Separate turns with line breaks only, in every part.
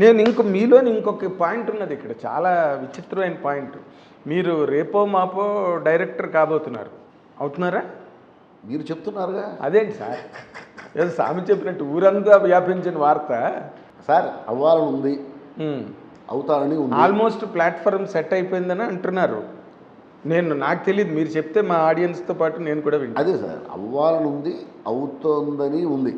నేను మీలోని ఇంకొక పాయింట్ ఉన్నది ఇక్కడ, చాలా విచిత్రమైన పాయింట్. మీరు రేపో మాపో డైరెక్టర్ కాబోతున్నారు, అవుతున్నారా?
మీరు చెప్తున్నారుగా.
అదేంటి సార్, ఏదో సామి చెప్పినట్టు ఊరంతా వ్యాపించిన వార్త.
సార్ అవ్వాలని ఉంది, అవుతారని ఉంది.
ఆల్మోస్ట్ ప్లాట్ఫామ్ సెట్ అయిపోయిందని అంటున్నారు. నాకు తెలియదు, మీరు చెప్తే మా ఆడియన్స్తో పాటు నేను కూడా వింటాను.
అదే సార్, అవ్వాలని ఉంది, అవుతోందని ఉంది.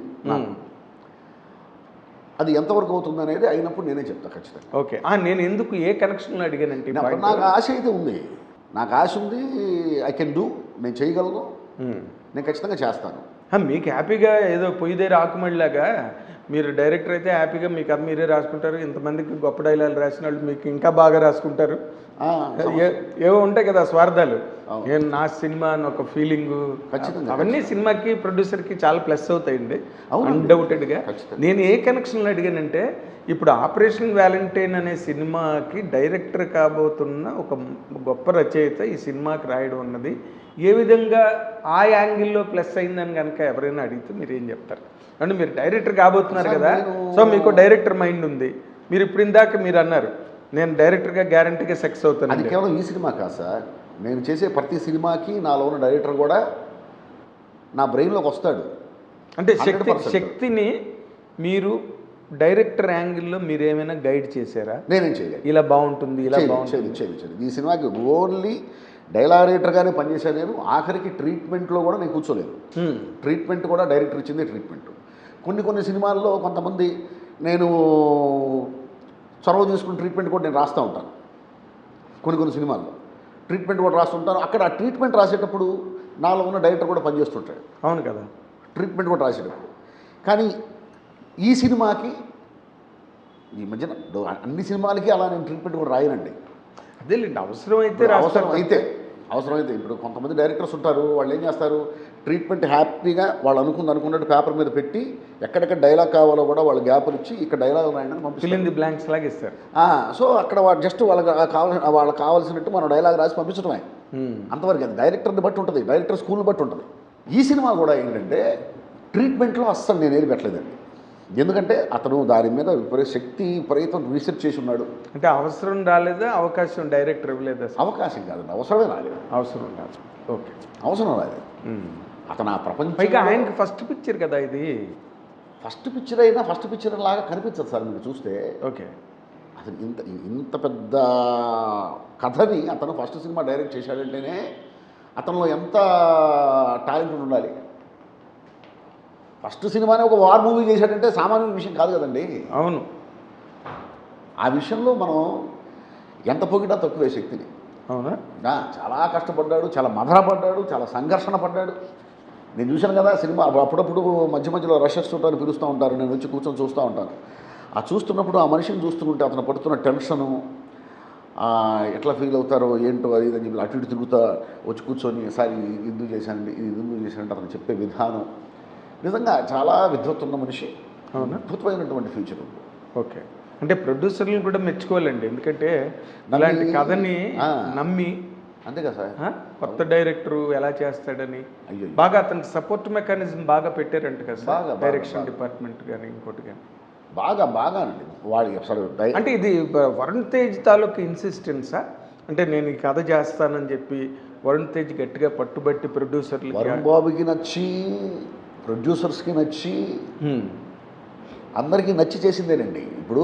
అది ఎంతవరకు అవుతుంది అనేది అయినప్పుడు నేనే చెప్తాను ఖచ్చితంగా.
ఓకే, నేను ఎందుకు ఏ కనెక్షన్లో అడిగానంటే,
నాకు ఆశ అయితే ఉంది, నాకు ఆశ ఉంది. ఐ కెన్ డూ, నేను చేయగలను, నేను ఖచ్చితంగా చేస్తాను.
మీకు హ్యాపీగా ఏదో పొయ్యి దగ్గర ఆకుమడిలాగా మీరు డైరెక్టర్ అయితే హ్యాపీగా మీకు అది మీరే రాసుకుంటారు. ఇంతమందికి గొప్ప డైలాగులు రాసిన వాళ్ళు మీకు ఇంకా బాగా రాసుకుంటారు. ఏవో ఉంటాయి కదా స్వార్థాలు. నేను నా సినిమా అని ఒక ఫీలింగు, అవన్నీ సినిమాకి ప్రొడ్యూసర్కి చాలా ప్లస్ అవుతాయండి అన్డౌటెడ్గా. నేను ఏ కనెక్షన్లో అడిగానంటే, ఇప్పుడు ఆపరేషన్ వ్యాలంటైన్ అనే సినిమాకి డైరెక్టర్ కాబోతున్న ఒక గొప్ప రచయిత ఈ సినిమాకి రాయడం అన్నది ఏ విధంగా ఆ యాంగిల్లో ప్లస్ అయిందని కనుక ఎవరైనా అడిగితే మీరు ఏం చెప్తారు? అంటే మీరు డైరెక్టర్ కాబోతున్నారు కదా, సో మీకు డైరెక్టర్ మైండ్ ఉంది. మీరు ఇప్పుడు ఇందాక మీరు అన్నారు నేను డైరెక్టర్గా గ్యారంటీగా సక్సెస్ అవుతాను.
అది కేవలం ఈ సినిమా కాదు సార్, నేను చేసే ప్రతి సినిమాకి నాలో ఉన్న డైరెక్టర్ కూడా నా బ్రెయిన్లోకి వస్తాడు.
అంటే శక్తిని మీరు డైరెక్టర్ యాంగిల్లో మీరు ఏమైనా గైడ్ చేశారా?
నేనేం చేయలేదు.
ఇలా బాగుంటుంది, ఇలా బాగుంటుంది.
చేయలేదు. ఈ సినిమాకి ఓన్లీ డైలాగ్ రైటర్గానే పనిచేశాను నేను. ఆఖరికి ట్రీట్మెంట్లో కూడా నేను కూర్చోలేదు. ట్రీట్మెంట్ కూడా డైరెక్టర్ ఇచ్చింది ట్రీట్మెంట్. కొన్ని సినిమాల్లో కొంతమంది నేను చొరవ తీసుకుని ట్రీట్మెంట్ కూడా నేను రాస్తూ ఉంటాను. కొన్ని సినిమాల్లో ట్రీట్మెంట్ కూడా రాస్తుంటాను. అక్కడ ఆ ట్రీట్మెంట్ రాసేటప్పుడు నాలో ఉన్న డైరెక్టర్ కూడా పనిచేస్తుంటాడు.
అవును కదా,
ట్రీట్మెంట్ కూడా రాసేటప్పుడు. కానీ ఈ సినిమాకి ఈ మధ్యన అన్ని సినిమాలకి అలా నేను ట్రీట్మెంట్ కూడా రాయనండి.
అదేలేండి,
అవసరమైతే ఇప్పుడు కొంతమంది డైరెక్టర్స్ ఉంటారు, వాళ్ళు ఏం చేస్తారు, ట్రీట్మెంట్ హ్యాపీగా వాళ్ళు అనుకున్నట్టు పేపర్ మీద పెట్టి ఎక్కడెక్కడ డైలాగ్ కావాలో కూడా వాళ్ళు గ్యాపులు ఇచ్చి ఇక్కడ డైలాగ్ రాయడానికి
పంపిస్తుంది, బ్లాంక్స్ లాగా ఇస్తారు.
సో అక్కడ జస్ట్ వాళ్ళకి కావాల్సినట్టు మనం డైలాగ్ రాసి పంపించడమే, అంతవరకు. అది డైరెక్టర్ని బట్టి ఉంటుంది, డైరెక్టర్ స్కూల్ని బట్టి ఉంటుంది. ఈ సినిమా కూడా ఏంటంటే ట్రీట్మెంట్లో అస్సలు నేను ఏది పెట్టలేదండి. ఎందుకంటే అతను దాని మీద విపరీతం రీసెర్చ్ చేసి ఉన్నాడు.
అంటే అవసరం రాలేదా, అవకాశం డైరెక్టర్ ఇవ్వలేదా?
అవకాశం కాదండి, అవసరమే రాలేదు.
అవసరం రాదు. ఓకే,
అవసరం రాలేదు. అతను ఆ ప్రపంచం,
పైగా ఆయనకి ఫస్ట్ పిక్చర్ కదా ఇది.
ఫస్ట్ పిక్చర్ అయినా ఫస్ట్ పిక్చర్ లాగా కనిపించదు సార్ మీరు చూస్తే.
ఓకే,
అసలు ఇంత పెద్ద కథని అతను ఫస్ట్ సినిమా డైరెక్ట్ చేశాడంటేనే అతనిలో ఎంత టాలెంట్ ఉండాలి. ఫస్ట్ సినిమానే ఒక వార్ మూవీ చేశాడంటే సామాన్య విషయం కాదు కదండి.
అవును,
ఆ విషయంలో మనం ఎంత పొగిడా తక్కువే శక్తిని.
అవునా,
చాలా కష్టపడ్డాడు, చాలా మదనపడ్డాడు, చాలా సంఘర్షణ పడ్డాడు. నేను చూశాను కదా సినిమా. అప్పుడప్పుడు మధ్యలో రషెస్ చూడటానికి పిలుస్తూ ఉంటారు, నేను వచ్చి కూర్చొని చూస్తూ ఉంటాను. ఆ చూస్తున్నప్పుడు ఆ మనిషిని చూస్తుంటే అతను పడుతున్న టెన్షను, ఎట్లా ఫీల్ అవుతారో ఏంటో అది అని చెప్పి అటు ఇటు తిరుగుతా వచ్చి కూర్చొని సార్ ఇది ఎందుకు చేశానండి, ఇది ఎందుకు చేశానంటే అతను చెప్పే విధానం నిజంగా చాలా విద్వత్తున్న మనిషి.
అవునా,
అద్భుతమైనటువంటి ఫ్యూచర్ ఉంది.
ఓకే, అంటే ప్రొడ్యూసర్లను కూడా మెచ్చుకోవాలండి. ఎందుకంటే ఇలాంటి కథని నమ్మి,
అంతే కదా సార్,
కొత్త డైరెక్టరు ఎలా చేస్తాడని బాగా అతనికి సపోర్ట్ మెకానిజం బాగా పెట్టారంట కదా సార్, డైరెక్షన్ డిపార్ట్మెంట్ కానీ ఇంకోటి కానీ
బాగా అండి వాడి అసలు.
అంటే ఇది వరుణ్ తేజ్ తాలూకు ఇన్సిస్టెన్సా? అంటే నేను ఈ కథ చేస్తానని చెప్పి వరుణ్ తేజ్ గట్టిగా పట్టుబట్టి ప్రొడ్యూసర్లు,
వరుణ్ బాబుకి నచ్చి ప్రొడ్యూసర్స్కి నచ్చి అందరికీ నచ్చి చేసిందేనండి. ఇప్పుడు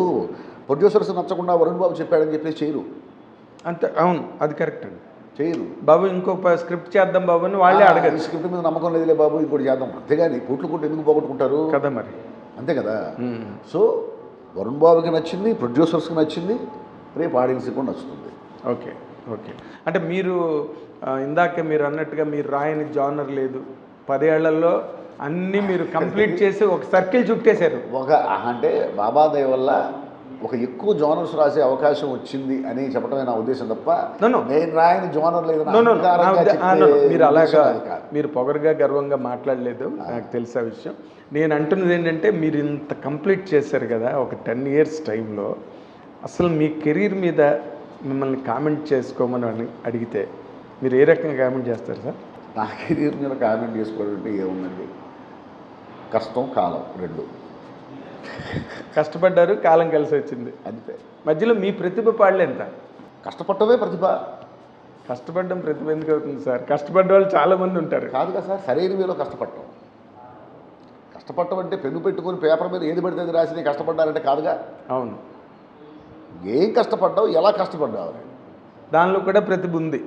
ప్రొడ్యూసర్స్ నచ్చకుండా వరుణ్ బాబు చెప్పాడని చెప్పేసి చేయరు.
అంతే, అవును, అది కరెక్ట్ అండి.
చేయరు.
బాబు ఇంకొక స్క్రిప్ట్ చేద్దాం బాబు అని వాళ్ళే అడగారు.
ఈ స్క్రిప్ట్ మీద నమ్మకం లేదులే బాబు ఇంకోటి చేద్దాం, అంతేగాని కోట్లు ఎందుకు పోగొట్టుకుంటారు
కదా మరి,
అంతే కదా. సో వరుణ్ బాబుకి నచ్చింది, ప్రొడ్యూసర్స్కి నచ్చింది, రేపు ఆడియన్స్కి కూడా నచ్చుతుంది.
ఓకే, అంటే మీరు ఇందాక మీరు అన్నట్టుగా మీరు రాయని జానర్ లేదు, 10 ఏళ్లలో అన్నీ మీరు కంప్లీట్ చేసి ఒక సర్కిల్ చుట్టేశారు.
అంటే బాబా దయ వల్ల ఒక ఎక్కువ జోనర్స్ రాసే అవకాశం వచ్చింది అని చెప్పడమే నా ఉద్దేశం తప్ప నేను రాయని జోనర్ లేదు.
మీరు అలాగా మీరు పొగరుగా గర్వంగా మాట్లాడలేదు, నాకు తెలిసే విషయం. నేను అంటున్నది ఏంటంటే మీరు ఇంత కంప్లీట్ చేశారు కదా ఒక 10 years టైంలో, అసలు మీ కెరీర్ మీద మిమ్మల్ని కామెంట్ చేసుకోమని అడిగితే మీరు ఏ రకంగా కామెంట్ చేస్తారు సార్?
నా కెరీర్ మీద కామెంట్ చేసుకోవడం అంటే ఏముందండి, కష్టం కాలం రెండు.
కష్టపడ్డారు, కాలం కలిసి వచ్చింది.
అంతే.
మధ్యలో మీ ప్రతిభ పాడలేంత.
కష్టపడటమే ప్రతిభ.
కష్టపడడం ప్రతిభ ఎందుకు అవుతుంది సార్? కష్టపడ్డ వాళ్ళు చాలామంది ఉంటారు.
కాదు కదా సార్, సరైన వేలో కష్టపడటం. కష్టపడటం అంటే పెన్ను పెట్టుకుని పేపర్ మీద ఏది పడితే అది రాసి నేను కష్టపడ్డానంటే కాదుగా.
అవును,
ఏం కష్టపడ్డావు, ఎలా కష్టపడ్డావు,
దానిలో కూడా ప్రతిభ ఉంది.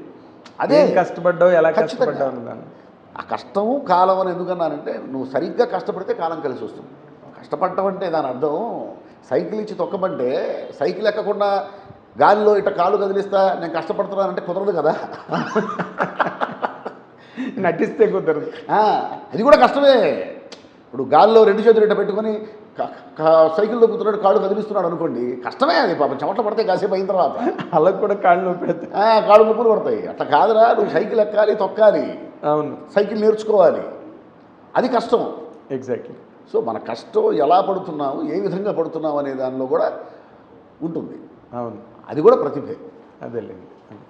అదే
కష్టపడ్డావు, ఎలా
ఖచ్చితంగా.
కష్టపడ్డావు అన్న దాన్ని.
ఆ కష్టము కాలం అని ఎందుకన్నానంటే నువ్వు సరిగ్గా కష్టపడితే కాలం కలిసి వస్తుంది. కష్టపడటం అంటే దాని అర్థం సైకిల్ ఇచ్చి తొక్కమంటే సైకిల్ ఎక్కకుండా గాలిలో ఇట్ట కాలు కదిలిస్తా నేను కష్టపడుతున్నానంటే కుదరదు కదా.
నటిస్తే కుదరదు.
అది కూడా కష్టమే. ఇప్పుడు గాల్లో రెండు చేతులు ఇట్ట పెట్టుకొని సైకిల్ దొక్కుతున్నాడు, కాళ్ళు కదిలిస్తున్నాడు అనుకోండి, కష్టమే అది. పాపం చెమట పడితే కాసేపు అయిన తర్వాత
అలా కూడా కాళ్ళు నొప్పి పెడతాయి,
కాళ్ళు నొప్పులు పడతాయి. అట్లా కాదురా, నువ్వు సైకిల్ ఎక్కాలి, తొక్కాలి,
అవును,
సైకిల్ నేర్చుకోవాలి, అది కష్టం.
ఎగ్జాక్ట్లీ.
సో మన కష్టం ఎలా పడుతున్నాము, ఏ విధంగా పడుతున్నాము అనే దానిలో కూడా ఉంటుంది.
అవును,
అది కూడా ప్రతిభే.
అదేలేండి.